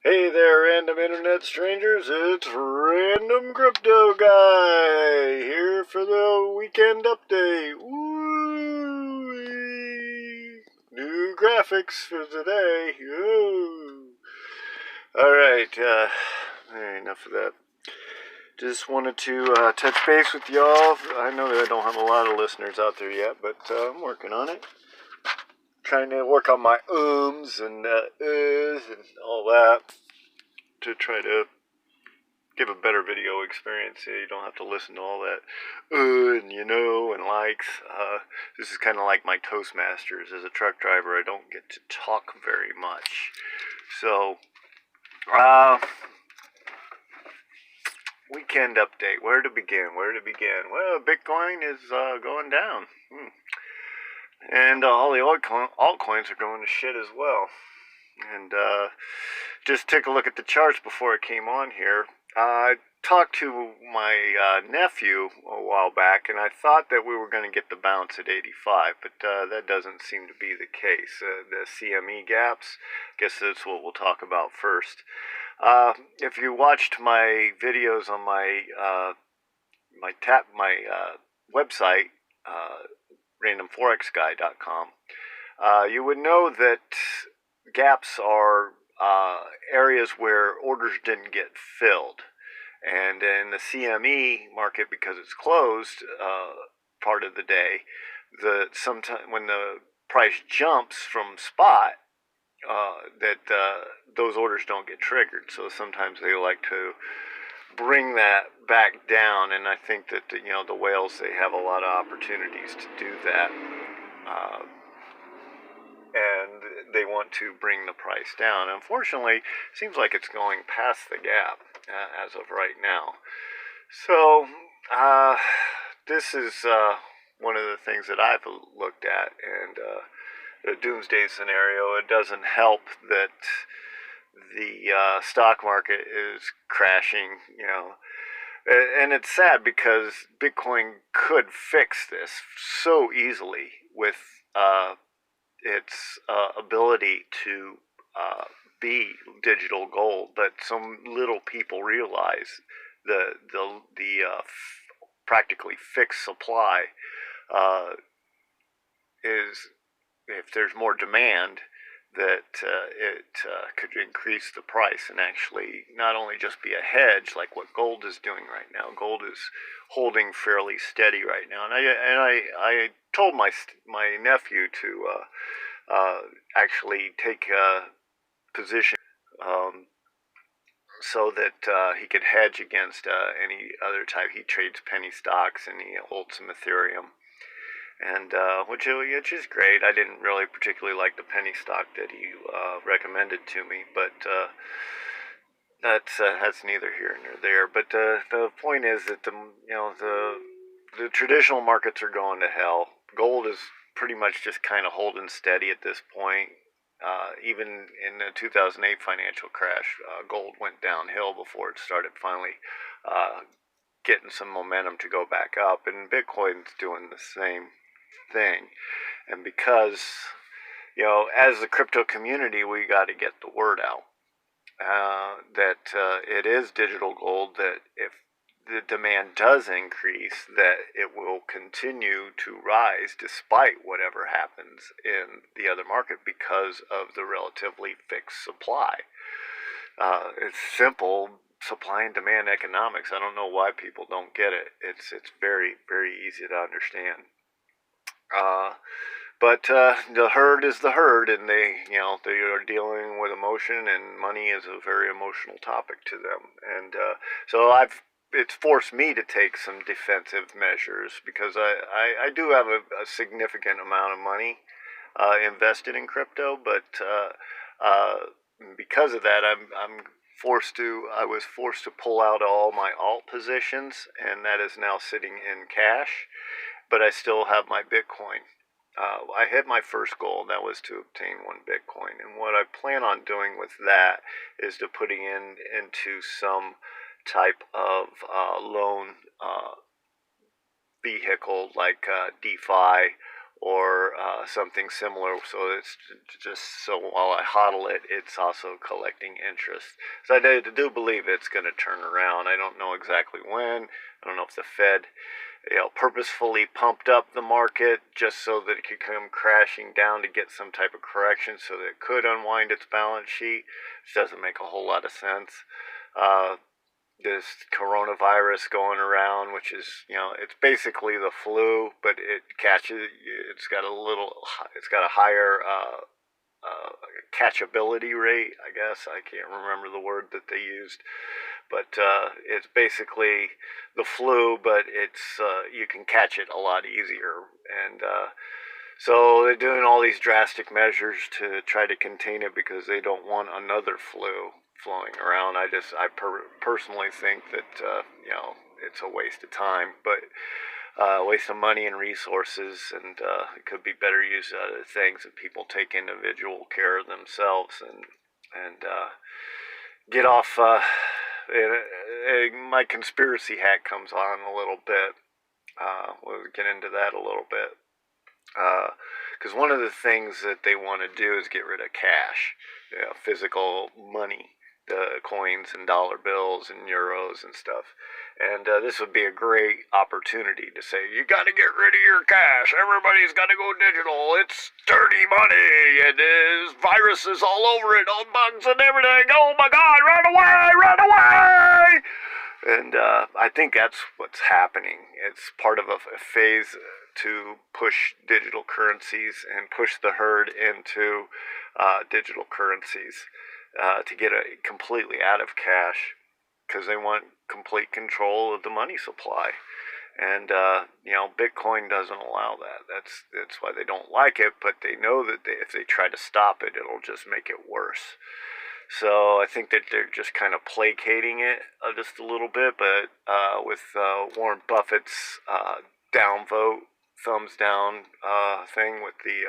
Hey there, random internet strangers. It's Random Crypto Guy here for the weekend update. Woo! New graphics for today. Woo! Alright, enough of that. Just wanted to touch base with y'all. I know that I don't have a lot of listeners out there yet, but I'm working on it. Trying to work on my ums and and all that to try to give a better video experience. You don't have to listen to all that and and likes. This is kind of like my Toastmasters. As a truck driver, I don't get to talk very much. So, weekend update. Where to begin? Well, Bitcoin is going down. And all the altcoins are going to shit as well. And just take a look at the charts before I came on here. I talked to my nephew a while back, and I thought that we were going to get the bounce at 85, but that doesn't seem to be the case. The CME gaps, I guess that's what we'll talk about first. If you watched my videos on my website, randomforexguy.com, you would know that gaps are areas where orders didn't get filled. And in the CME market, because it's closed part of the day, sometimes when the price jumps from spot, those orders don't get triggered. So sometimes they like to bring that back down, and I think that the whales, they have a lot of opportunities to do that. And they want to bring the price down. Unfortunately, it seems like it's going past the gap as of right now. So, this is one of the things that I've looked at, and the doomsday scenario. It doesn't help that the stock market is crashing, and it's sad because Bitcoin could fix this so easily with its ability to be digital gold, but some little people realize the practically fixed supply is, if there's more demand, that it could increase the price and actually not only just be a hedge like what gold is doing right now. Gold is holding fairly steady right now, and I told my nephew to actually take a position so that he could hedge against any other type. He trades penny stocks and he holds some Ethereum, and which is great. I didn't really particularly like the penny stock that he recommended to me, but that's neither here nor there. But the point is that the traditional markets are going to hell. Gold is pretty much just kind of holding steady at this point. Even in the 2008 financial crash, gold went downhill before it started finally getting some momentum to go back up, and Bitcoin's doing the same thing. And because, as the crypto community, we got to get the word out that it is digital gold, that if the demand does increase, that it will continue to rise despite whatever happens in the other market because of the relatively fixed supply. It's simple supply and demand economics. I don't know why people don't get it. It's very, very easy to understand. But the herd is the herd, and they are dealing with emotion, and money is a very emotional topic to them. And so it's forced me to take some defensive measures, because I do have a significant amount of money invested in crypto, but because of that, I was forced to pull out all my alt positions, and that is now sitting in cash. But I still have my Bitcoin. I hit my first goal, and that was to obtain 1 Bitcoin. And what I plan on doing with that is to putting into some type of loan vehicle like DeFi or something similar. So it's just so while I hodl it, it's also collecting interest. So I do believe it's going to turn around. I don't know exactly when. I don't know if the Fed, purposefully pumped up the market just so that it could come crashing down to get some type of correction so that it could unwind its balance sheet, which doesn't make a whole lot of sense. This coronavirus going around, which is, it's basically the flu, but it's got a higher catchability rate, I guess. I can't remember the word that they used, but it's basically the flu, but it's you can catch it a lot easier, and so they're doing all these drastic measures to try to contain it because they don't want another flu flowing around. Personally think that it's a waste of time, but waste of money and resources, and it could be better used out of things if people take individual care of themselves and get off. My conspiracy hat comes on a little bit. We'll get into that a little bit. Because one of the things that they want to do is get rid of cash, physical money, the coins and dollar bills and euros and stuff. And this would be a great opportunity to say, you got to get rid of your cash. Everybody's got to go digital. It's dirty money, and there's viruses all over it, all bugs and everything. Oh my God, run away, run away! And I think that's what's happening. It's part of a phase to push digital currencies and push the herd into digital currencies to get it completely out of cash, because they want complete control of the money supply. And Bitcoin doesn't allow that. That's why they don't like it. But they know that if they try to stop it, it'll just make it worse. So I think that they're just kind of placating it just a little bit. But with Warren Buffett's downvote, thumbs down thing with the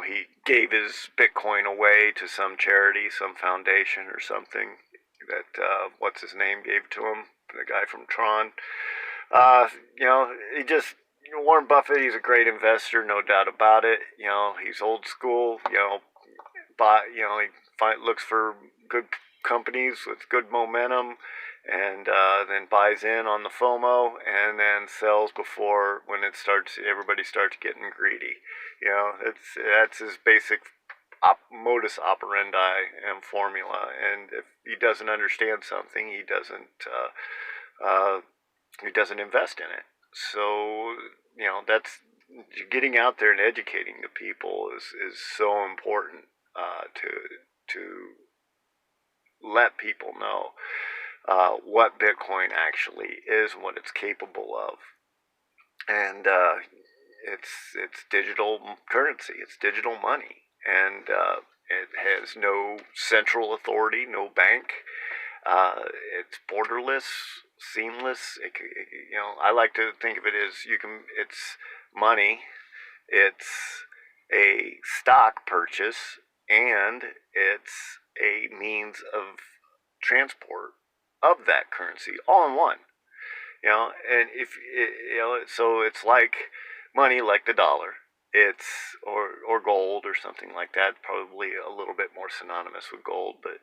he gave his Bitcoin away to some charity, some foundation or something that what's his name gave to him, the guy from Tron. He just Warren Buffett. He's a great investor, no doubt about it. He's old school. He looks for good companies with good momentum, and then buys in on the FOMO, and then sells before everybody starts getting greedy. That's his basic modus operandi and formula. And if he doesn't understand something, he doesn't invest in it. So that's getting out there and educating the people is so important to let people know what Bitcoin actually is and what it's capable of. And it's digital currency. It's digital money, and it has no central authority, no bank. It's borderless, seamless. I like to think of it as it's money. It's a stock purchase, and it's a means of transport of that currency all in one. And so it's like money, like the dollar. It's or gold or something like that. Probably a little bit more synonymous with gold, but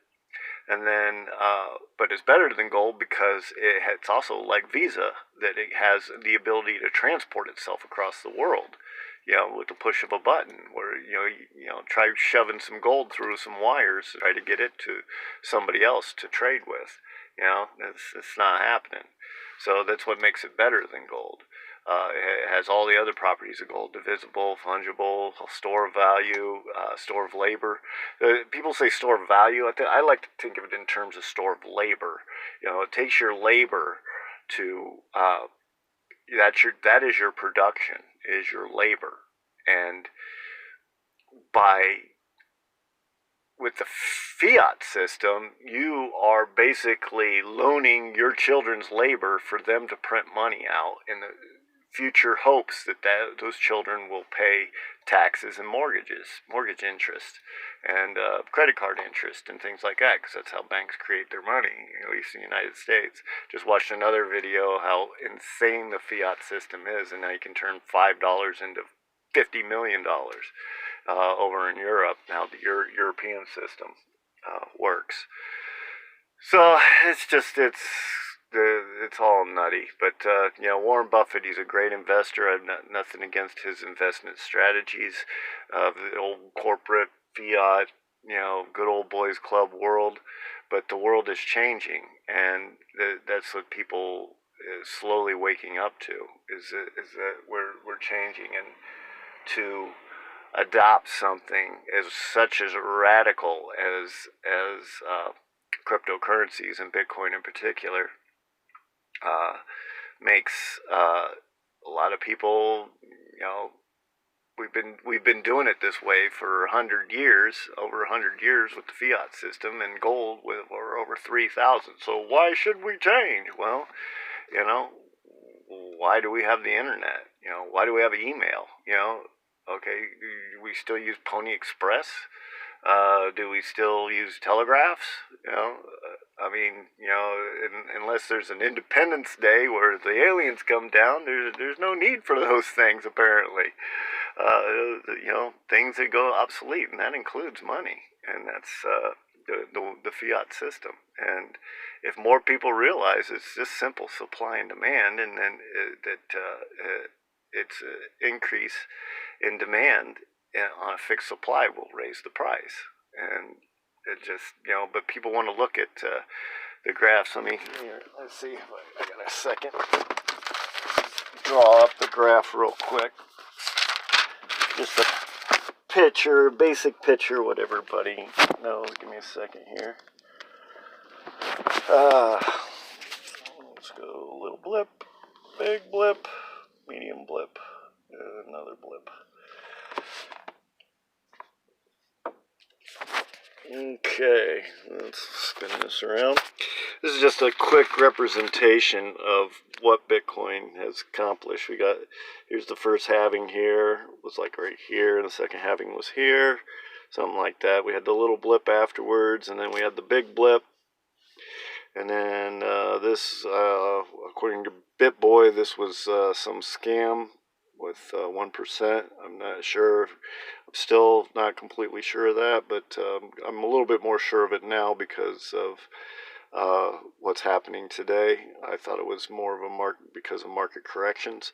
it's better than gold because it's also like Visa, that it has the ability to transport itself across the world. With the push of a button, where try shoving some gold through some wires to try to get it to somebody else to trade with. It's not happening. So that's what makes it better than gold. It has all the other properties of gold: divisible, fungible, store of value, store of labor. People say store of value. I like to think of it in terms of store of labor. It takes your labor to that is your production, is your labor, and with the fiat system, you are basically loaning your children's labor for them to print money out in the future hopes that those children will pay taxes and mortgages, mortgage interest, and credit card interest and things like that, because that's how banks create their money, at least in the United States. Just watched another video how insane the fiat system is, and now you can turn $5 into $50 million over in Europe, how the European system works. So it's all nutty. But Warren Buffett, he's a great investor. I've nothing against his investment strategies of the old corporate fiat, good old boys club world. But the world is changing, and that's what people is slowly waking up to. Is that we're changing, and to adopt something such as radical as cryptocurrencies and Bitcoin in particular makes a lot of people, we've been doing it this way for 100 years, over 100 years with the fiat system, and gold with over 3,000. So why should we change? Well, why do we have the internet? Why do we have email? Okay, we still use Pony Express. Do we still use telegraphs? Unless there's an Independence Day where the aliens come down, there's no need for those things, apparently. Things that go obsolete, and that includes money, and that's the fiat system. And if more people realize it's just simple supply and demand, and then it's an increase in demand on a fixed supply will raise the price. And it just, but people want to look at the graphs. Let's see if I got a second. Draw up the graph real quick. Just a picture, basic picture, what everybody knows. Give me a second here. Let's go little blip, big blip, medium blip, another blip. Okay, let's spin this around. This is just a quick representation of what Bitcoin has accomplished. Here's the first halving here, was like right here, and the second halving was here, something like that. We had the little blip afterwards, and then we had the big blip. And then this, according to BitBoy, this was some scam with 1%. I'm not sure. I'm still not completely sure of that, but I'm a little bit more sure of it now because of what's happening today. I thought it was more of a market because of market corrections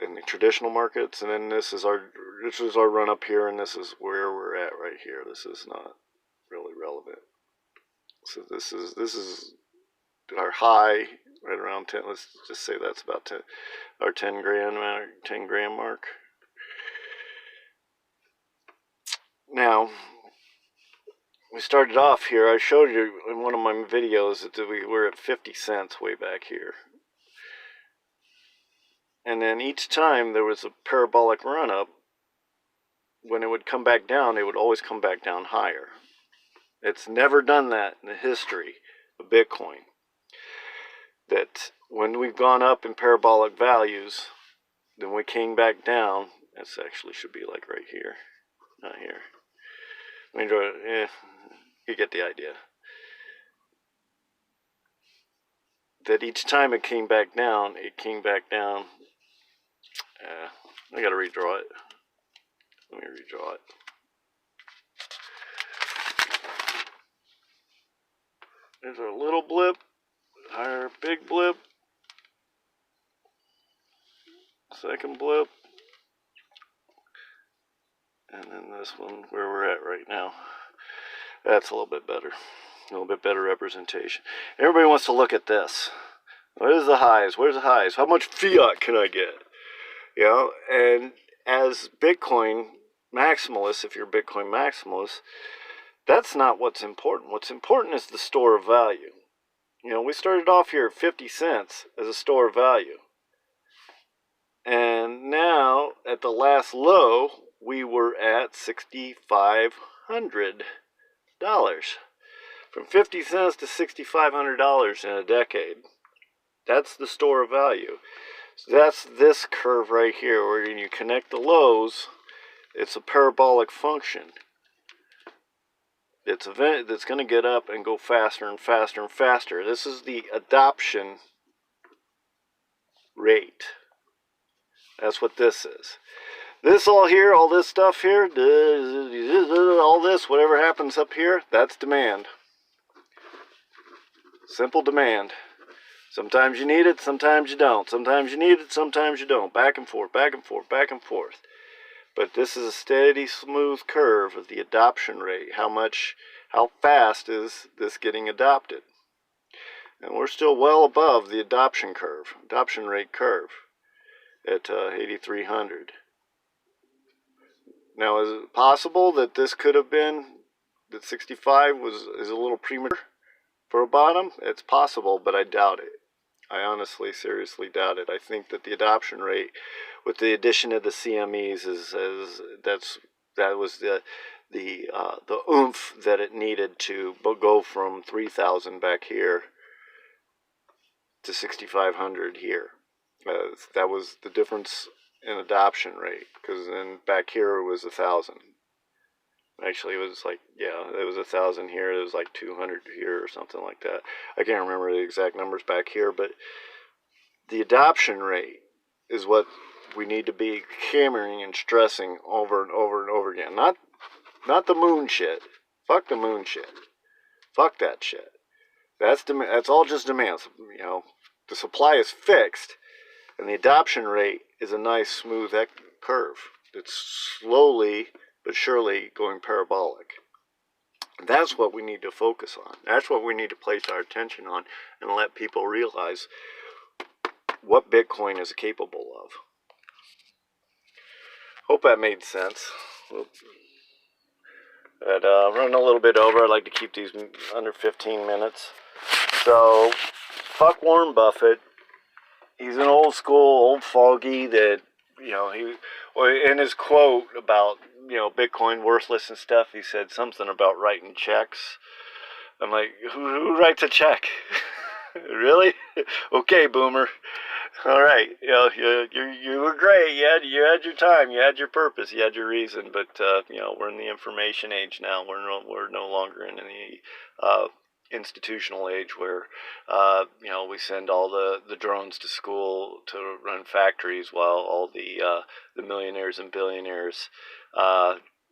in the traditional markets. And then this is our run up here, and this is where we're at right here. This is not really relevant. So this is our high right around 10. Let's just say that's about 10, our 10 grand mark. Now, we started off here. I showed you in one of my videos that we were at 50 cents way back here. And then each time there was a parabolic run up, when it would come back down, it would always come back down higher. It's never done that in the history of Bitcoin. That when we've gone up in parabolic values, then we came back down. This actually should be like right here, not here. You get the idea. That each time it came back down, I gotta redraw it. Let me redraw it. There's our little blip, our big blip, second blip, and then this one where we're at right now. That's a little bit better. A little bit better representation. Everybody wants to look at this. Where's the highs? Where's the highs? How much fiat can I get? And as Bitcoin maximalists, if you're a Bitcoin maximalist, that's not what's important. What's important is the store of value. We started off here at 50 cents as a store of value. And now, at the last low, we were at $6,500. From 50 cents to $6,500 in a decade. That's the store of value. So that's this curve right here, where you connect the lows It's a parabolic function. It's event that's going to get up and go faster and faster and faster. This is the adoption rate. That's what this is. This all here, all this stuff here, all this, whatever happens up here, that's demand. Simple demand. Sometimes you need it, sometimes you don't. Sometimes you need it, sometimes you don't. Back and forth, back and forth, back and forth. But this is a steady, smooth curve of the adoption rate. How fast is this getting adopted? And we're still well above the adoption rate curve at 8,300. Now, is it possible that this could have been, that 65 is a little premature for a bottom? It's possible, but I doubt it. I honestly, seriously doubt it. I think that the adoption rate, with the addition of the CMEs, that was the oomph that it needed to go from 3,000 back here to 6,500 here. That was the difference in adoption rate, because then back here it was 1,000. Actually, it was like, yeah, it was 1,000 here. It was like 200 here or something like that. I can't remember the exact numbers back here, but the adoption rate is what we need to be hammering and stressing over and over and over again. Not the moon shit. Fuck the moon shit. Fuck that shit. That's all just demand. You know, the supply is fixed, and the adoption rate is a nice smooth curve. It's slowly but surely going parabolic. That's what we need to focus on. That's what we need to place our attention on, and let people realize what Bitcoin is capable of. Hope that made sense. But running a little bit over. I'd like to keep these under 15 minutes. So, fuck Warren Buffett. He's an old school, old fogey that, you know, in his quote about, you know, Bitcoin worthless and stuff, he said something about writing checks. I'm like, who writes a check? Really? Okay, boomer. All right, you know, you were great. You had your time. You had your purpose. You had your reason. But you know, we're in the information age now. We're no longer in the institutional age where you know, we send all the drones to school to run factories while all the millionaires and billionaires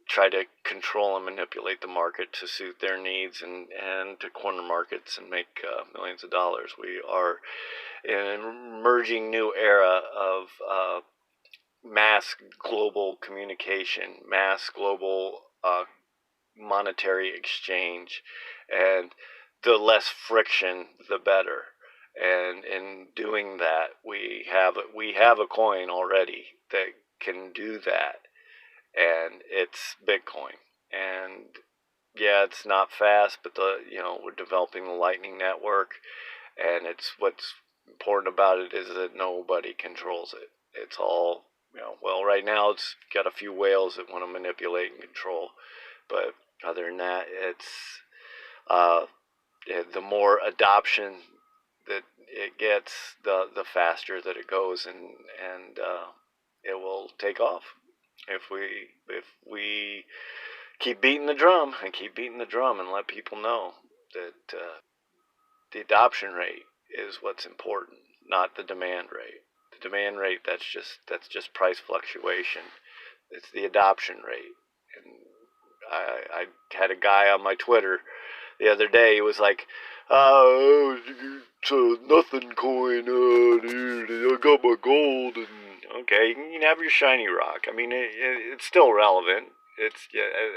try to control and manipulate the market to suit their needs and to corner markets and make millions of dollars. We are in an emerging new era of mass global communication, mass global monetary exchange, and the less friction, the better. And in doing that, we have a coin already that can do that, and it's Bitcoin. And yeah, it's not fast, but you know, we're developing the Lightning Network, and what's important about it is that nobody controls it. It's all, you know, well, right now it's got a few whales that want to manipulate and control, but other than that, it's the more adoption that it gets, the faster that it goes, and it will take off if we keep beating the drum and let people know that the adoption rate is what's important, not the demand rate. The demand rate, that's just price fluctuation. It's the adoption rate. And I had a guy on my Twitter the other day. He was like, it's a nothing coin, dude. I got my gold. And okay, you can have your shiny rock. I mean, it's still relevant. It's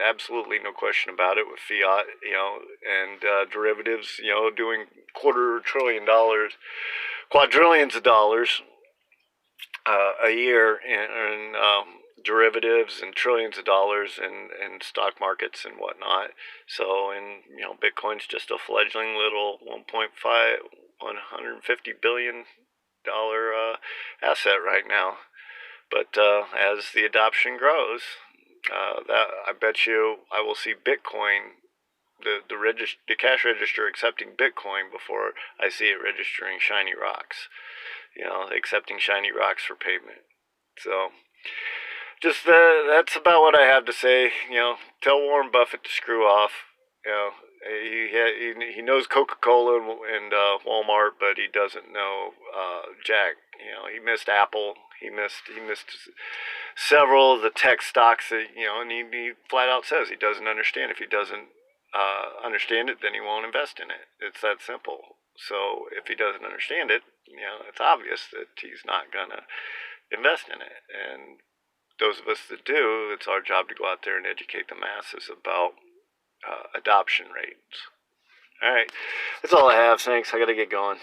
absolutely no question about it with fiat, you know, and derivatives, you know, doing $250 billion, quadrillions of dollars a year in derivatives, and trillions of dollars in stock markets and whatnot. So, and you know, Bitcoin's just a fledgling little $150 billion asset right now. But as the adoption grows, that I bet you I will see Bitcoin, the cash register accepting Bitcoin before I see it registering shiny rocks. You know, accepting shiny rocks for payment. So just that's about what I have to say. Tell Warren Buffett to screw off. You know, he knows Coca-Cola and Walmart, but he doesn't know Jack. He missed Apple. He missed several of the tech stocks that and he flat out says he doesn't understand. If he doesn't understand it, then he won't invest in it. It's that simple. So if he doesn't understand it, it's obvious that he's not gonna invest in it. And those of us that do, it's our job to go out there and educate the masses about adoption rates. All right, that's all I have. Thanks. I got to get going.